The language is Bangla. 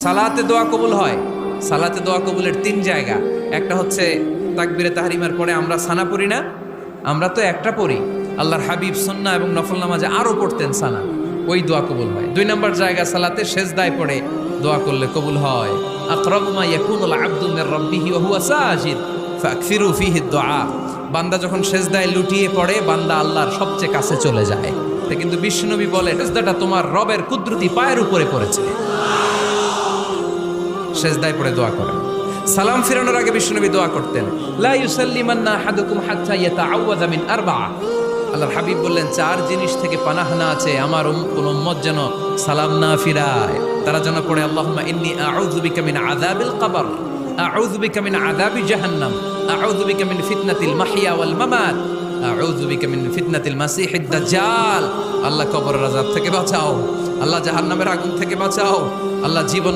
সালাতে দোয়া কবুল হয়। সালাতে দোয়া কবুলের 3 জায়গা। একটা হচ্ছে তাকবীরে তাহরিমার পরে আমরা সানা পড়ি না, আমরা তো একটা পড়ি। আল্লাহর হাবিব সুন্নাহ এবং নফল নামাজে আরো পড়তেন সানা, ওই দোয়া কবুল হয়। 2 নম্বর জায়গা সালাতে সেজদায় পড়ে দোয়া করলে কবুল হয়। আকরাবু মা ইয়াকুনুল আবদু মির রাব্বিহি ওয়া হুয়া সাজিদ ফাকসিরু ফীহি দুআ। বান্দা যখন সেজদায় লুটিয়ে পড়ে, বান্দা আল্লাহর সবচেয়ে কাছে চলে যায়। কিন্তু বিশ্বনবী বলে, সেজদাটা তোমার রবের কুদরতি পায়ের উপরে পড়েছে। সেজদায় পড়ে দোয়া করেন। সালাম ফিরানোর আগে বিশ্বনবী দোয়া করতেন, লা ইউসাল্লিমান্না আহাদুকুম হাত্তা ইয়াতাআওয়াযা মিন আরবা'a। আল্লাহর হাবিব বললেন, 4 জিনিস থেকে পানাহানা আছে, আমার কোন উম্মত যেন সালাম না ফিরায়। তারা যেন পড়ে, আল্লাহুম্মা ইন্নী আউযু বিকা মিন আযাবিল কবর, আউযু বিকা মিন আযাবি জাহান্নাম, আউযু বিকা মিন ফিতনাতিল মাহইয়া ওয়াল মামাত, আউযু বিকা মিন ফিতনাতিল মাসিহিদ দাজ্জাল। আল্লাহ কবরের আযাব থেকে বাঁচাও, আল্লাহ জাহান্নামের আগুন থেকে বাঁচাও, আল্লাহ জীবন